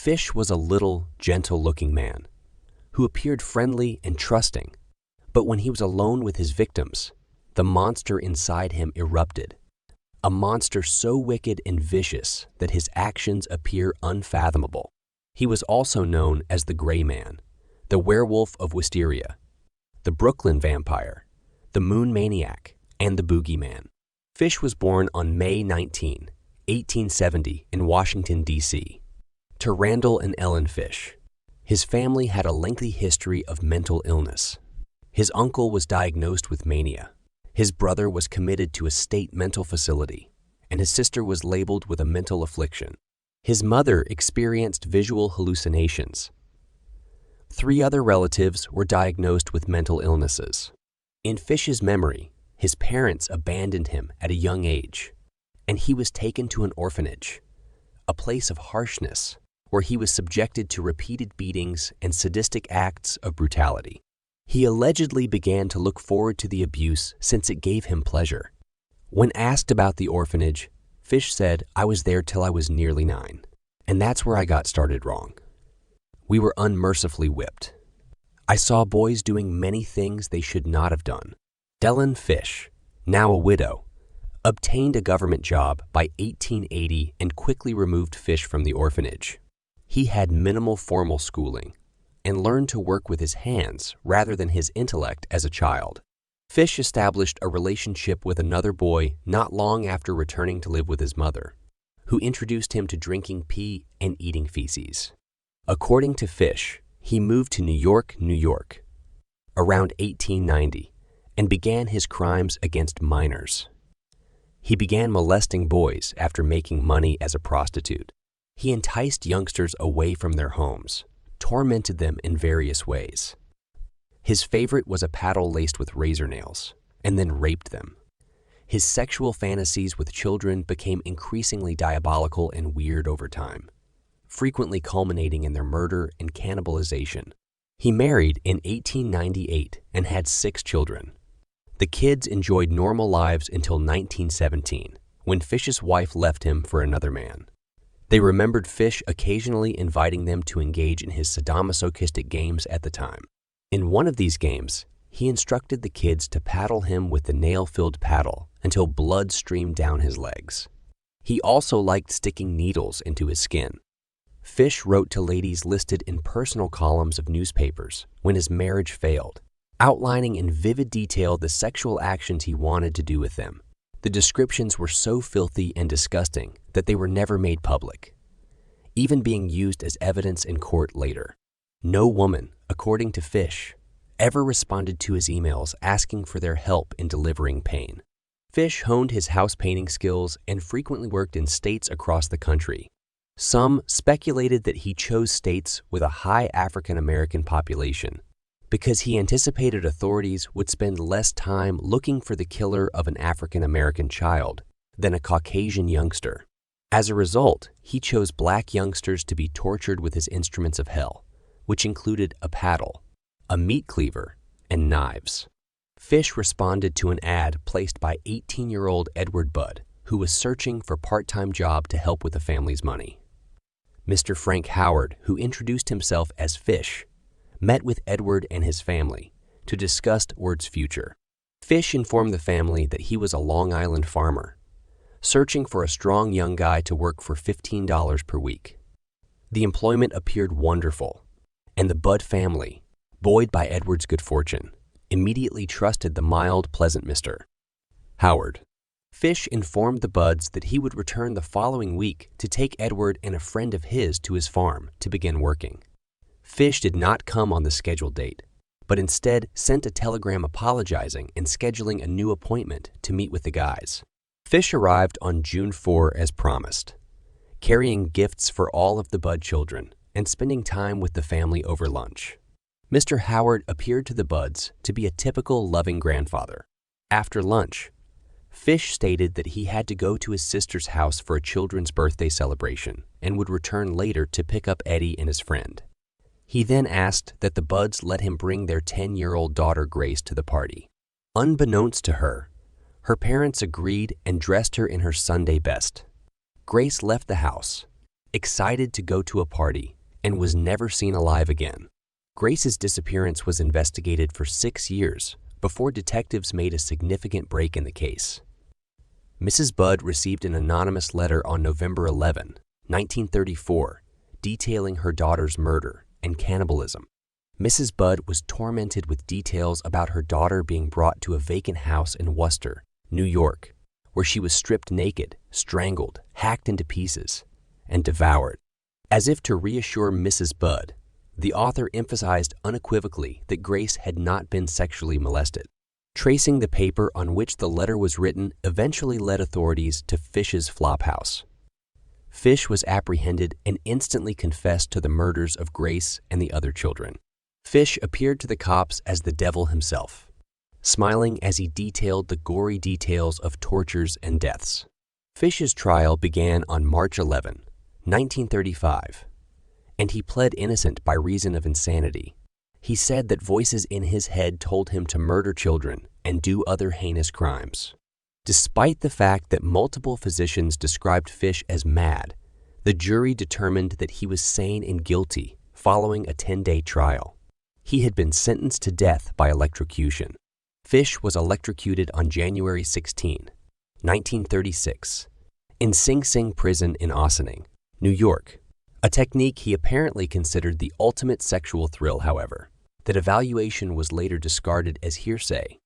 Fish was a little, gentle-looking man who appeared friendly and trusting, but when he was alone with his victims, the monster inside him erupted, a monster so wicked and vicious that his actions appear unfathomable. He was also known as the Gray Man, the Werewolf of Wisteria, the Brooklyn Vampire, the Moon Maniac, and the Boogeyman. Fish was born on May 19, 1870 in Washington, D.C., to Randall and Ellen Fish. His family had a lengthy history of mental illness. His uncle was diagnosed with mania. His brother was committed to a state mental facility, and his sister was labeled with a mental affliction. His mother experienced visual hallucinations. 3 other relatives were diagnosed with mental illnesses. In Fish's memory, his parents abandoned him at a young age, and he was taken to an orphanage, a place of harshness where he was subjected to repeated beatings and sadistic acts of brutality. He allegedly began to look forward to the abuse since it gave him pleasure. When asked about the orphanage, Fish said, "I was there till I was nearly 9, and that's where I got started wrong. We were unmercifully whipped. I saw boys doing many things they should not have done." Ellen Fish, now a widow, obtained a government job by 1880 and quickly removed Fish from the orphanage. He had minimal formal schooling and learned to work with his hands rather than his intellect as a child. Fish established a relationship with another boy not long after returning to live with his mother, who introduced him to drinking pee and eating feces. According to Fish, he moved to New York, around 1890 and began his crimes against minors. He began molesting boys after making money as a prostitute. He enticed youngsters away from their homes, tormented them in various ways. His favorite was a paddle laced with razor nails, and then raped them. His sexual fantasies with children became increasingly diabolical and weird over time, frequently culminating in their murder and cannibalization. He married in 1898 and had 6 children. The kids enjoyed normal lives until 1917, when Fish's wife left him for another man. They remembered Fish occasionally inviting them to engage in his sadomasochistic games at the time. In one of these games, he instructed the kids to paddle him with the nail-filled paddle until blood streamed down his legs. He also liked sticking needles into his skin. Fish wrote to ladies listed in personal columns of newspapers when his marriage failed, outlining in vivid detail the sexual actions he wanted to do with them. The descriptions were so filthy and disgusting that they were never made public, even being used as evidence in court later. No woman, according to Fish, ever responded to his emails asking for their help in delivering pain. Fish honed his house painting skills and frequently worked in states across the country. Some speculated that he chose states with a high African American population because he anticipated authorities would spend less time looking for the killer of an African American child than a Caucasian youngster. As a result, he chose black youngsters to be tortured with his instruments of hell, which included a paddle, a meat cleaver, and knives. Fish responded to an ad placed by 18-year-old Edward Budd, who was searching for a part-time job to help with the family's money. Mr. Frank Howard, who introduced himself as Fish, met with Edward and his family to discuss Edward's future. Fish informed the family that he was a Long Island farmer, searching for a strong young guy to work for $15 per week. The employment appeared wonderful, and the Budd family, buoyed by Edward's good fortune, immediately trusted the mild, pleasant Mr. Howard. Fish informed the Budds that he would return the following week to take Edward and a friend of his to his farm to begin working. Fish did not come on the scheduled date, but instead sent a telegram apologizing and scheduling a new appointment to meet with the guys. Fish arrived on June 4 as promised, carrying gifts for all of the Budd children and spending time with the family over lunch. Mr. Howard appeared to the Budds to be a typical loving grandfather. After lunch, Fish stated that he had to go to his sister's house for a children's birthday celebration and would return later to pick up Eddie and his friend. He then asked that the Budds let him bring their 10-year-old daughter Grace to the party. Unbeknownst to her, her parents agreed and dressed her in her Sunday best. Grace left the house, excited to go to a party and was never seen alive again. Grace's disappearance was investigated for 6 years before detectives made a significant break in the case. Mrs. Budd received an anonymous letter on November 11, 1934, detailing her daughter's murder and cannibalism. Mrs. Budd was tormented with details about her daughter being brought to a vacant house in Worcester, New York, where she was stripped naked, strangled, hacked into pieces, and devoured. As if to reassure Mrs. Budd, the author emphasized unequivocally that Grace had not been sexually molested. Tracing the paper on which the letter was written eventually led authorities to Fish's flophouse. Fish was apprehended and instantly confessed to the murders of Grace and the other children. Fish appeared to the cops as the devil himself, smiling as he detailed the gory details of tortures and deaths. Fish's trial began on March 11, 1935, and he pled innocent by reason of insanity. He said that voices in his head told him to murder children and do other heinous crimes. Despite the fact that multiple physicians described Fish as mad, the jury determined that he was sane and guilty following a 10-day trial. He had been sentenced to death by electrocution. Fish was electrocuted on January 16, 1936, in Sing Sing Prison in Ossining, New York, a technique he apparently considered the ultimate sexual thrill, however. That evaluation was later discarded as hearsay